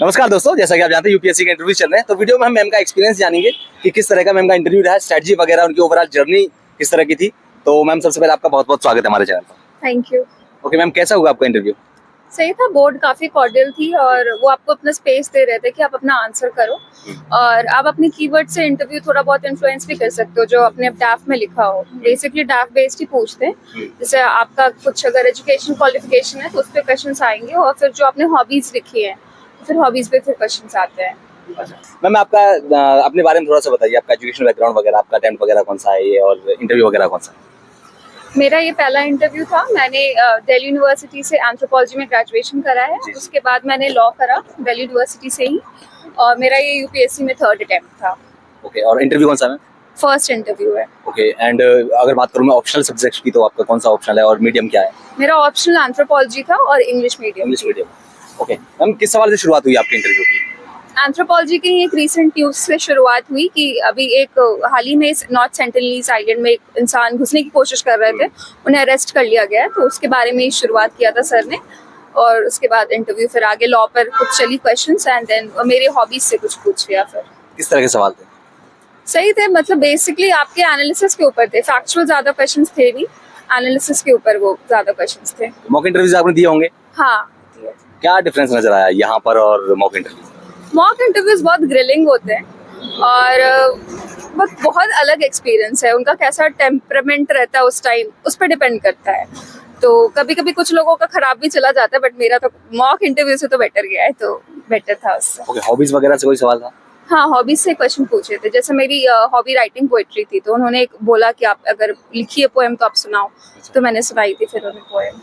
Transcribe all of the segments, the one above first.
नमस्कार दोस्तों, जैसा कि आप जानते हैं यूपीएससी के इंटरव्यू चल रहे हैं, तो वीडियो में हम मैम का एक्सपीरियंस जानेंगे कि किस तरह का मैम का इंटरव्यू रहा, स्ट्रेटजी वगैरह, उनकी ओवरऑल जर्नी किस तरह की थी। तो मैम सबसे पहले आपका बहुत बहुत स्वागत है हमारे चैनल पर। Thank you. ओके मैम, कैसा हुआ आपका इंटरव्यू? सही था, बोर्ड काफी कॉर्डियल थी और वो आपको अपना स्पेस दे रहे थे कि आप अपना आंसर करो और आप अपने कीवर्ड से इंटरव्यू थोड़ा बहुत इन्फ्लुएंस भी कर सकते हो जो अपने ड्राफ्ट में लिखा हो। बेसिकली ड्राफ्ट बेस्ड ही पूछते हैं, जैसे आपका कुछ अगर एजुकेशन क्वालिफिकेशन है तो उस पर क्वेश्चन आएंगे और फिर जो आपने हॉबीज लिखी है तो फिर हॉबीज पे फिर क्वेश्चन आते हैं। मैम आपका अपने बारे में थोड़ा सा बताइए, आपका एजुकेशन बैकग्राउंड वगैरह, आपका अटेम्प्ट वगैरह कौन सा है ये और इंटरव्यू वगैरह कौन सा है? मेरा ये पहला इंटरव्यू था। मैंने दिल्ली यूनिवर्सिटी से एंथ्रोपोलॉजी में ग्रेजुएशन करा है, उसके बाद मैंने लॉ करा दिल्ली यूनिवर्सिटी से ही और मेरा ये यूपीएससी में थर्ड अटेम्प्ट था। ओके, और इंटरव्यू कौन सा है? फर्स्ट इंटरव्यू है। ओके, एंड अगर बात करूँ मैं ऑप्शनल सब्जेक्ट्स की, तो आपका कौन सा ऑप्शनल है और मीडियम क्या है? मेरा ऑप्शनल एंथ्रोपोलॉजी था और English medium. English medium. Okay ma'am, किस सवाल से शुरुआत हुई आपके इंटरव्यू की? एंथ्रोपोलॉजी की एक रीसेंट न्यूज से शुरुआत हुई कि अभी एक हाल ही में नॉर्थ सेंटिनलीज आइलैंड में एक इंसान घुसने की कोशिश कर रहे थे, उन्हें अरेस्ट कर लिया गया है, तो उसके बारे में ही शुरुआत किया था सर ने। और उसके बाद इंटरव्यू फिर आगे लॉ पर कुछ चली क्वेश्चंस एंड देन मेरे हॉबीज से कुछ पूछ लिया। फिर किस तरह के सवाल थे? सही थे, मतलब बेसिकली आपके एनालिसिस के ऊपर थे, फैक्चुअल ज्यादा क्वेश्चंस थे नहीं, एनालिसिस के ऊपर वो ज्यादा क्वेश्चंस थे। मॉक इंटरव्यूज आपने दिए होंगे? हाँ। क्या डिफरेंस नजर आया यहाँ पर और मॉक इंटरव्यू? मॉक इंटरव्यूज बहुत ग्रिलिंग होते हैं और बहुत अलग एक्सपीरियंस है। उनका कैसा टेम्परामेंट रहता है उस टाइम, उस पर डिपेंड करता है। तो कभी कभी कुछ लोगों का खराब भी चला जाता है, बट मेरा तो मॉक इंटरव्यू से तो बेटर गया है, तो बेटर था उससे। ओके, हॉबीज वगैरह से कोई सवाल था? हाँ, हॉबीज से क्वेश्चन पूछे थे, जैसे मेरी हॉबी राइटिंग पोएट्री थी, तो उन्होंने बोला कि आप अगर लिखिए पोएम तो आप सुनाओ, तो मैंने सुनाई थी फिर उन्हें पोएम।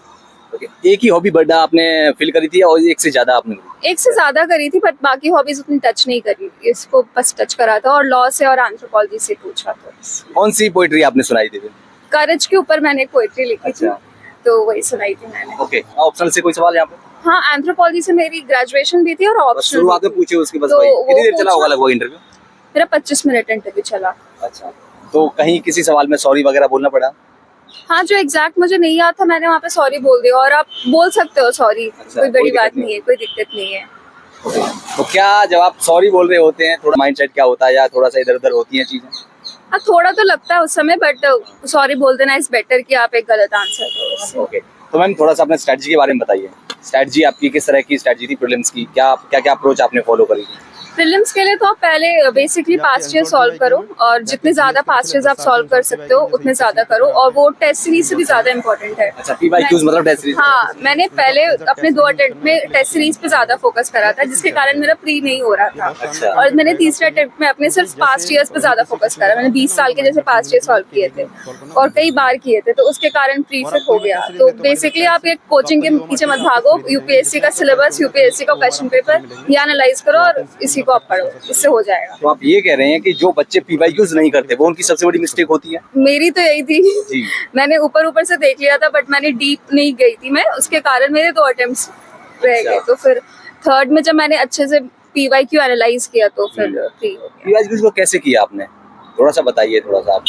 एक ही हॉबी बड़ा आपने फिल करी थी और एक से ज्यादा आपने? एक से ज्यादा करी थी, बट बाकी हॉबीज उतनी टच नहीं करी, इसको बस टच करा था और लॉ से और एंथ्रोपोलॉजी से पूछा था। कौन सी पोएट्री आपने सुनाई थी? करेज के ऊपर मैंने पोएट्री लिखी थी, तो वही सुनाई थी मैंने। ओके, ऑप्शनल से कोई सवाल यहाँ पे? हाँ, एंथ्रोपोलॉजी से मेरी ग्रेजुएशन भी थी और ऑप्शनल शुरुआत में पूछे उसके बस। तो कितनी देर चला होगा लगभग इंटरव्यू? मेरा 25 मिनट इंटरव्यू चला। अच्छा, तो कहीं किसी सवाल में सॉरी वगैरह बोलना पड़ा? हाँ, जो एग्जैक्ट मुझे नहीं याद था मैंने वहाँ पे सॉरी बोल दिया, और आप बोल सकते हो सॉरी, कोई बड़ी बात नहीं है, कोई दिक्कत नहीं है। तो क्या जब आप सॉरी बोल रहे होते हैं, थोड़ा माइंडसेट क्या होता है, या थोड़ा सा इधर उधर होती हैं चीजें? हाँ, थोड़ा तो लगता है उस समय, बट सॉरी बोल देना इज बेटर कि आप एक गलत आंसर दो। ओके, तो मैम थोड़ा सा अपने स्ट्रेटजी के बारे में बताइए। स्ट्रेटजी आपकी किस तरह की स्ट्रेटजी थी प्रीलिम्स की? क्या क्या अप्रोच आपने फॉलो करी थी? प्रीलिम्स के लिए तो आप पहले बेसिकली पास्ट ईयर सॉल्व करो, और जितने ज्यादा पास्ट ईयर्स आप सॉल्व कर सकते हो उतने ज्यादा करो, और वो टेस्ट सीरीज से भी ज्यादा इंपॉर्टेंट है। अच्छा, पीवाईक्यूज मतलब टेस्ट सीरीज? हाँ, मैंने पहले अपने 2 अटेम्प्ट में टेस्ट सीरीज पे ज्यादा फोकस करा था, जिसके कारण मेरा प्री नहीं हो रहा था। अच्छा। और मैंने तीसरे अटेम्प्ट में अपने सिर्फ पास्ट ईयर्स पे ज्यादा फोकस करा। मैंने 20 साल के जैसे पास्ट ईयर सॉल्व किए थे और कई बार किए थे, तो उसके कारण प्री फिर हो गया। तो बेसिकली आप एक कोचिंग के पीछे मत भागो, यूपीएससी का सिलेबस, यूपीएससी का क्वेश्चन पेपर ये एनालाइज करो और इसी को आप पढ़ो, हो जाएगा। तो आप ये कह रहे हैं कि जो बच्चे पीवाईक्यूज नहीं करते वो उनकी सबसे बड़ी मिस्टेक होती है? मेरी तो यही थी जी। मैंने ऊपर से देख लिया था, बट मैंने डीप नहीं गई थी मैं, उसके कारण मेरे 2 अटेम्प्ट्स रह गए। तो फिर थर्ड में जब मैंने अच्छे से पीवाईक्यू एनालाइज किया तो फिर फ्री हो गया। पीवाईक्यूज को कैसे किया आपने, थोड़ा सा बताइए थोड़ा सा आप।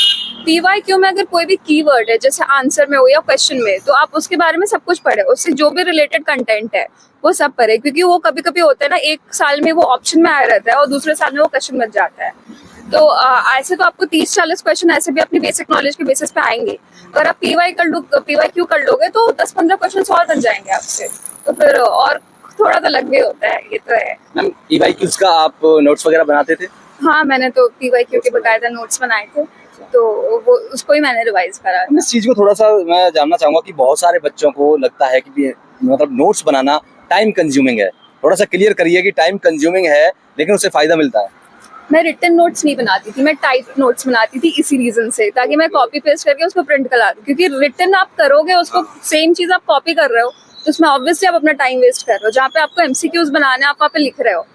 पीवाईक्यू में अगर कोई भी कीवर्ड है, जैसे आंसर में हो या क्वेश्चन में, तो आप उसके बारे में सब कुछ पढ़े, उससे जो भी रिलेटेड कंटेंट है वो सब पढ़े, क्योंकि वो कभी कभी होता है ना, एक साल में वो ऑप्शन में आया रहता है और दूसरे साल में वो क्वेश्चन बन जाता है। तो ऐसे तो आपको 30-40 क्वेश्चन ऐसे भी अपनी बेसिक नॉलेज के बेसिस पे आएंगे। अगर आप पीवाईक्यू कर लोगे तो 10-15 क्वेश्चन और बन जाएंगे आपसे, तो फिर और थोड़ा तो लग भी होता है, ये तो है। मैम पीवाईक्यूज का आप नोट्स वगैरह बनाते थे? हाँ, मैंने तो पीवाईक्यू के बकायदा नोट्स बनाए थे, तो वो उसको ही मैंने रिवाइज करा। इस चीज को थोड़ा सा मैं जानना चाहूंगा कि बहुत सारे बच्चों को लगता है कि मतलब नोट्स बनाना टाइम कंज्यूमिंग है, थोड़ा सा क्लियर करिए कि टाइम कंज्यूमिंग है लेकिन उससे फायदा मिलता है। मैं रिटन नोट्स नहीं बनाती थी, मैं टाइप नोट्स बनाती थी, इसी रीजन से, ताकि मैं कॉपी पेस्ट करके उसको प्रिंट करा दूं। क्योंकि रिटन आप करोगे उसको, सेम चीज आप कॉपी कर रहे हो, तो उसमें ऑब्वियसली आप अपना टाइम वेस्ट कर रहे हो। जहाँ पे आपको एमसीक्यूज बनाने आप वहाँ पे लिख रहे हो,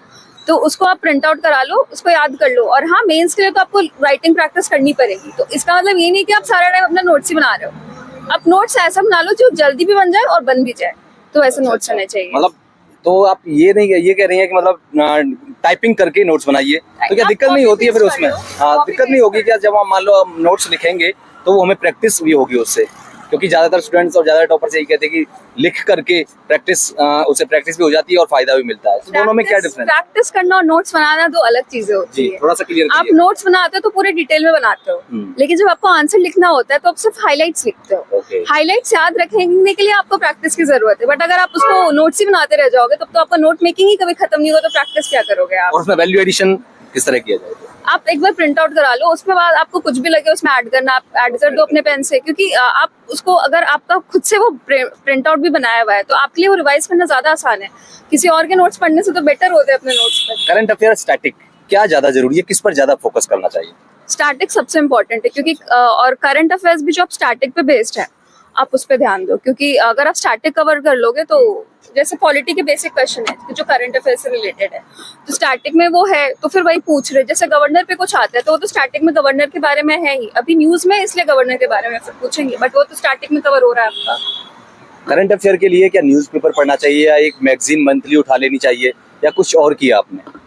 तो उसको आप प्रिंट आउट करा लो, उसको याद कर लो। और हाँ, मेंस के लिए तो आपको राइटिंग प्रैक्टिस करनी पड़ेगी, तो इसका मतलब ये नहीं कि आप सारा टाइम अपना नोट्स ही बना रहे हो। आप नोट्स ऐसा बना लो जो जल्दी भी बन जाए और बन भी जाए, तो ऐसे नोट्स होने चाहिए। मतलब तो आप ये कह रही हैं कि मतलब टाइपिंग करके नोट्स बनाइए, तो क्या दिक्कत नहीं होती है फिर उसमें? हाँ, दिक्कत नहीं होगी क्या जब आप मान लो नोट्स लिखेंगे तो वो हमें प्रैक्टिस भी होगी उससे, क्योंकि ज्यादातर स्टूडेंट्स और ज्यादातर टॉपर्स यही कहते हैं कि लिख करके प्रैक्टिस उससे प्रैक्टिस भी हो जाती है और फायदा भी मिलता है। तो दोनों में क्या डिफरेंस? प्रैक्टिस करना और नोट्स बनाना दो अलग चीजें होती जी है। थोड़ा सा क्लियर आप नोट्स बनाते हो तो पूरे डिटेल में बनाते हो, लेकिन जब आपको आंसर लिखना होता है तो आप सिर्फ हाइलाइट्स लिखते हो। Okay. हाइलाइट्स याद रखने के लिए आपको प्रैक्टिस की जरूरत है, बट अगर आप उसको नोट्स ही बनाते रह जाओगे तब तो आपका नोट मेकिंग ही कभी खत्म नहीं होगा, तो प्रैक्टिस क्या करोगे आप? और उसमें वैल्यू एडिशन किस तरह किया जाए? आप एक बार प्रिंट आउट करा लो, उसमें बाद आपको कुछ भी लगे उसमें ऐड करना, आप ऐड कर दो अपने पेन से, क्योंकि आप उसको अगर आपका खुद से वो प्रिंट आउट भी बनाया हुआ है तो आपके लिए वो रिवाइज करना ज्यादा आसान है। किसी और के नोट्स पढ़ने से तो बेटर होते हैं अपने नोट्स पर। करंट अफेयर स्टैटिक क्या ज्यादा जरूरी है, किस पर ज्यादा फोकस करना चाहिए? स्टैटिक सबसे इम्पोर्टेंट है, क्योंकि और करंट अफेयर्स भी जो आप स्टैटिक पे बेस्ड है आप उस पर ध्यान दो, क्योंकि अगर आप स्टैटिक कवर कर लोगे तो जैसे पॉलिटी के बेसिक क्वेश्चन है जो करंट अफेयर से रिलेटेड है तो स्टैटिक में वो है, तो फिर वही पूछ रहे, जैसे गवर्नर पे कुछ आता है तो वो तो स्टैटिक में गवर्नर के बारे में है ही, अभी न्यूज में इसलिए गवर्नर के बारे में फिर पूछेंगे, बट वो तो स्टैटिक में कवर हो रहा है आपका। करंट अफेयर के लिए क्या न्यूज़पेपर पढ़ना चाहिए या एक मैगजीन मंथली उठा लेनी चाहिए या कुछ और किया आपने?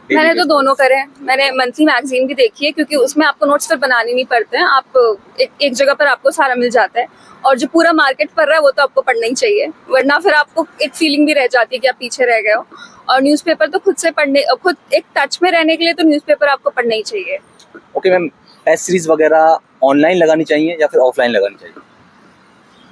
मैंने तो दोनों करे हैं। मैंने मंथली मैगजीन भी देखी है, क्योंकि उसमें आपको नोट्स फिर बनाने नहीं पड़ते हैं, आप एक जगह पर आपको सारा मिल जाता है, और जो पूरा मार्केट पढ़ रहा है वो तो आपको पढ़ना ही चाहिए, वरना फिर आपको एक फीलिंग भी रह जाती है कि आप पीछे रह गए हो। और न्यूज़पेपर तो खुद एक टच में रहने के लिए तो न्यूज़पेपर आपको पढ़ना ही चाहिए। ओके मैम, टेस्ट सीरीज वगैरह ऑनलाइन लगानी चाहिए या फिर ऑफलाइन लगानी चाहिए?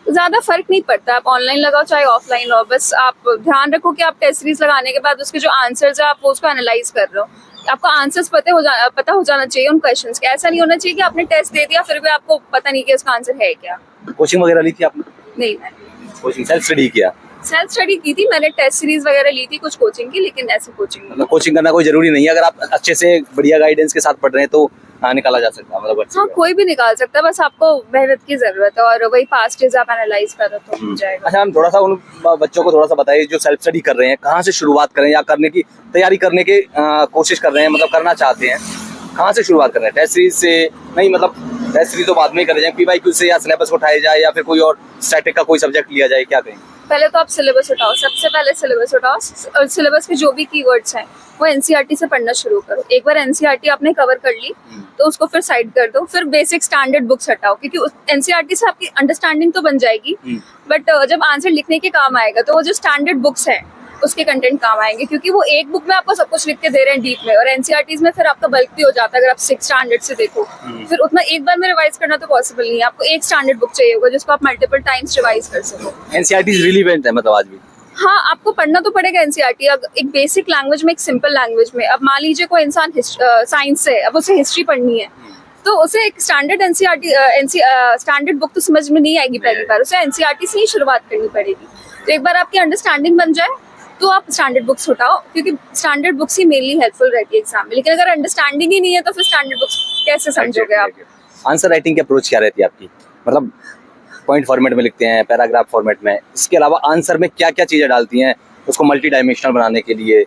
ज्यादा फर्क नहीं पड़ता, आप ऑनलाइन लगाओ चाहे ऑफलाइन हो, बस आप ध्यान रखो कि आप टेस्ट सीरीज लगाने के बाद उसके जो आंसर्स है आप उसको एनालाइज कर रहे हो, आपको आंसर्स पता हो जाना चाहिए उन क्वेश्चंस के। ऐसा नहीं होना चाहिए कि आपने टेस्ट दे दिया फिर भी आपको पता नहीं कि उसका आंसर है क्या। कोचिंग वगैरह ली थी आपने? नहीं, कोचिंग सेल्फ स्टडी किया? सेल्फ स्टडी की थी मैंने, टेस्ट सीरीज वगैरह ली थी कुछ कोचिंग की, लेकिन ऐसे कोचिंग नहीं। मतलब कोचिंग करना कोई जरूरी नहीं है, अगर आप अच्छे से बढ़िया गाइडेंस के साथ पढ़ रहे हैं तो निकाला जा सकता है, मतलब अच्छी हाँ है। कोई भी निकाल सकता है, बस आपको मेहनत की जरूरत है और वही पास्ट डेज आप एनालाइज करो तो हो जाएगा। अच्छा, हम थोड़ा सा उन बच्चों को थोड़ा सा बताइए जो सेल्फ स्टडी कर रहे हैं, कहाँ से शुरुआत करें या करने की तैयारी करने के कोशिश कर रहे हैं, मतलब करना चाहते हैं, कहाँ से शुरुआत कर रहे हैं? टेस्ट सीरीज से नहीं, मतलब टेस्ट सीरीज तो बाद में ही करें जाए, PYQ से या सिलेबस को उठाया जाए या फिर कोई और स्टैटिक का कोई सब्जेक्ट लिया जाए, क्या करें? पहले तो आप सिलेबस उठाओ, सबसे पहले सिलेबस उठाओ और सिलेबस के जो भी कीवर्ड्स हैं वो NCERT से पढ़ना शुरू करो। एक बार NCERT आपने कवर कर ली तो उसको फिर साइड कर दो, फिर बेसिक स्टैंडर्ड बुक्स हटाओ, क्योंकि NCERT से आपकी अंडरस्टैंडिंग तो बन जाएगी, बट जब आंसर लिखने के काम आएगा तो वो जो स्टैंडर्ड बुक्स हैं उसके कंटेंट काम आएंगे, क्योंकि वो एक बुक में आपको सब कुछ लिख के दे रहे हैं डीप में, और NCERTs में फिर आपका बल्क भी हो जाता है। अगर आप 6 स्टैंडर्ड से देखो फिर उतना एक बार में रिवाइज करना तो पॉसिबल नहीं है, आपको एक स्टैंडर्ड बुक चाहिए होगा जिसको आप मल्टीपल टाइम्स रिवाइज कर सको। NCERT रिलीवेंट है मतलब आज भी? हाँ, आपको पढ़ना तो पड़ेगा NCERT, एक बेसिक लैंग्वेज में, एक सिंपल लैंग्वेज में। अब मान लीजिए कोई इंसान साइंस से, अब उसे हिस्ट्री पढ़नी है तो उसे एक स्टैंडर्ड स्टैंडर्ड बुक तो समझ में नहीं आएगी पहली बार, उसे NCERT से ही शुरुआत करनी पड़ेगी। तो एक बार आपकी अंडरस्टैंडिंग बन जाए तो आप स्टैंडर्ड बुक्स उठाओ, क्योंकि स्टैंडर्ड बुक्स ही मेनली हेल्पफुल रहती है एग्जाम में, लेकिन अगर अंडरस्टैंडिंग ही नहीं है तो फिर स्टैंडर्ड बुक्स कैसे समझोगे आप? आंसर राइटिंग की अप्रोच क्या रहती है आपकी? मतलब पॉइंट फॉर्मेट में लिखते हैं, पैराग्राफ फॉर्मेट में, इसके अलावा आंसर में क्या क्या चीज़ें डालती हैं उसको मल्टी डायमेंशनल बनाने के लिए?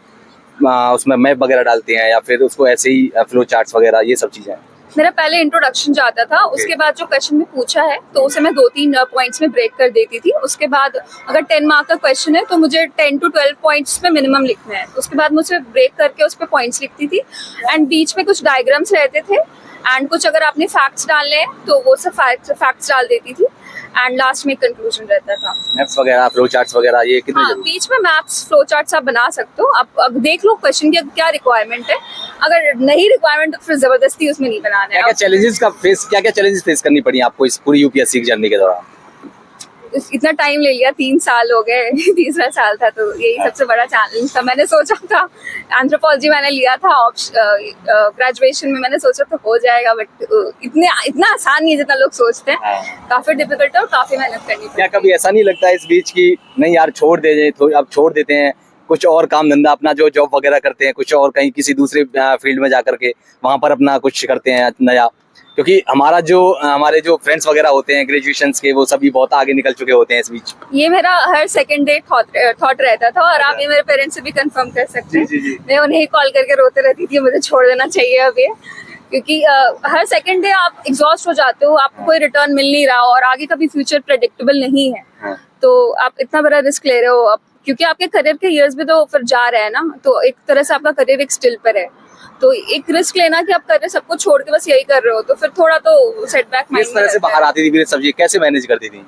उसमें मैप वगैरह डालते हैं या फिर उसको ऐसे ही फ्लो चार्ट्स वगैरह, ये सब चीज़ें? मेरा पहले इंट्रोडक्शन जाता था, उसके बाद जो क्वेश्चन में पूछा है तो उसे मैं 2-3 पॉइंट्स में ब्रेक कर देती थी। उसके बाद अगर 10 मार्क का क्वेश्चन है तो मुझे 10 to 12 पॉइंट्स पे मिनिमम लिखना है, उसके बाद मुझे ब्रेक करके उस पर पॉइंट्स लिखती थी, एंड बीच में कुछ डायग्राम्स रहते थे, एंड कुछ अगर आपने फैक्ट्स डालने हैं तो वो सब फैक्ट्स डाल देती थी, एंड लास्ट में कंक्लूजन रहता था। मैप्स वगैरह, फ्लो चार्ट्स वगैरह, ये कितने हाँ, बीच में मैप्स, फ्लो चार्ट्स आप बना सकते हो। आप अब देख लो क्वेश्चन की क्या रिक्वायरमेंट है, अगर नहीं रिक्वायरमेंट तो फिर जबरदस्ती उसमें नहीं बनाना है। क्या क्या चैलेंजेस फेस करनी पड़ी आपको इस पूरी UPSC की जर्नी के दौरान? इतना टाइम ले लिया, 3 साल हो गए, तीसरा साल था, तो यही सबसे बड़ा चैलेंज था। मैंने सोचा था एंथ्रोपोलॉजी मैंने लिया था ग्रेजुएशन में, मैंने सोचा था हो जाएगा, बट इतना आसान नहीं है जितना लोग सोचते हैं, काफी डिफिकल्ट है और काफी मेहनत करनी पड़ती है। क्या कभी ऐसा नहीं लगता है इस बीच की नहीं यार छोड़ दे जाए, तो आप छोड़ देते हैं कुछ और काम धंधा अपना, जो जॉब वगैरह करते हैं, कुछ और कहीं किसी दूसरे फील्ड में जा करके वहां पर अपना कुछ करते हैं नया? क्योंकि हमारे जो फ्रेंड्स वगैरह होते हैं ग्रेजुएशंस के, वो सभी बहुत आगे निकल चुके होते हैं इस बीच। ये मेरा हर सेकंड डे थॉट रहता था, और आप ये मेरे पेरेंट्स से भी कंफर्म कर सकते हैं। जी। मैं उन्हें ही कॉल करके रोते रहती थी मुझे छोड़ देना चाहिए अब ये, क्योंकि हर सेकंड डे आप एग्जॉस्ट हो जाते हो, आपको कोई रिटर्न मिल नहीं रहा और आगे का भी फ्यूचर प्रेडिक्टेबल नहीं है, तो आप इतना बड़ा रिस्क ले रहे हो, अब क्योंकि आपके करियर के इयर्स भी तो फिर जा रहे हैं ना, तो एक तरह से आपका करियर एक स्टिल पर है, तो एक रिस्क लेना कि आप करियर सब कुछ छोड़ के बस यही कर रहे हो, तो फिर थोड़ा तो सेटबैक किस तरह से बाहर आती थी फिर सब्जी कैसे मैनेज करती थी?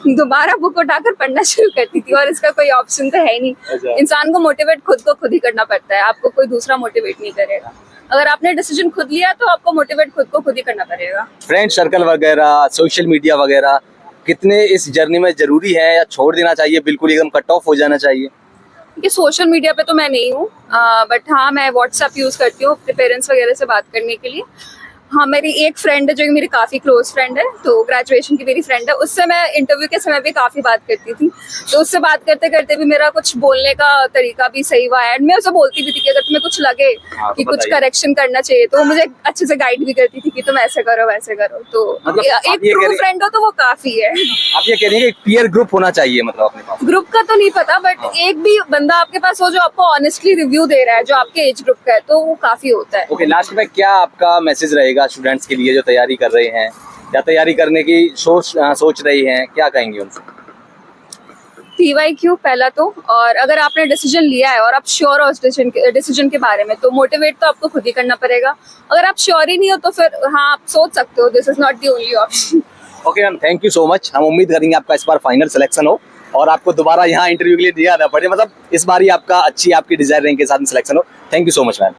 दोबारा बुक उठाकर पढ़ना शुरू करती थी, और इसका कोई ऑप्शन तो है ही नहीं। अच्छा। इंसान को मोटिवेट खुद को खुद ही करना पड़ता है, आपको कोई दूसरा मोटिवेट नहीं करेगा। अगर आपने डिसीजन खुद लिया तो आपको मोटिवेट खुद को खुद ही करना पड़ेगा। फ्रेंड सर्कल वगैरह, सोशल मीडिया वगैरह कितने इस जर्नी में जरूरी है, या छोड़ देना चाहिए, बिल्कुल एकदम कट ऑफ हो जाना चाहिए? कि सोशल मीडिया पे तो मैं नहीं हूँ, बट हाँ मैं व्हाट्सएप यूज़ करती हूँ अपने पेरेंट्स वगैरह से बात करने के लिए। हाँ, मेरी एक फ्रेंड है जो कि मेरी काफ़ी क्लोज फ्रेंड है, तो ग्रेजुएशन की मेरी फ्रेंड है, उससे मैं इंटरव्यू के समय भी काफ़ी बात करती थी, तो उससे बात करते करते भी मेरा कुछ बोलने का तरीका भी सही हुआ है। एंड मैं उसे बोलती भी थी कि अगर तुम्हें कुछ लगे हाँ, कि तो कुछ बताइए। करेक्शन करना चाहिए तो वो मुझे अच्छे से गाइड भी करती थी कि तुम ऐसे करो वैसे करो, तो मतलब आप एक ये कह ट्रू रही- फ्रेंड हो तो वो काफ़ी है। आप ये कह रही हैं कि पीयर ग्रुप होना चाहिए मतलब अपने पास? ग्रुप का तो नहीं पता, बट एक भी बंदा आपके पास हो जो आपको ऑनेस्टली रिव्यू दे रहा है, जो आपके एज ग्रुप का है, तो वो काफ़ी होता है। ओके, लास्ट में क्या आपका मैसेज रहेगा स्टूडेंट्स के लिए जो तैयारी कर रहे हैं या तैयारी करने की सोच रही हैं, क्या कहेंगे उनसे? PYQ पहला तो, और अगर आपने डिसीजन लिया है और आप श्योर हो उस डिसीजन के बारे में, तो मोटिवेट तो आपको खुद ही करना पड़ेगा। अगर आप श्योर ही नहीं हो तो फिर हाँ आप सोच सकते हो, this is not the only option. Okay ma'am, thank you so much. हम उम्मीद करेंगे आपका इस बार फाइनल सिलेक्शन हो और आपको दोबारा यहाँ इंटरव्यू के लिए नहीं आना पड़े, मतलब इस बार ही आपका अच्छी आपकी डिजायर रैंक के साथ सिलेक्शन हो। Thank you so much ma'am.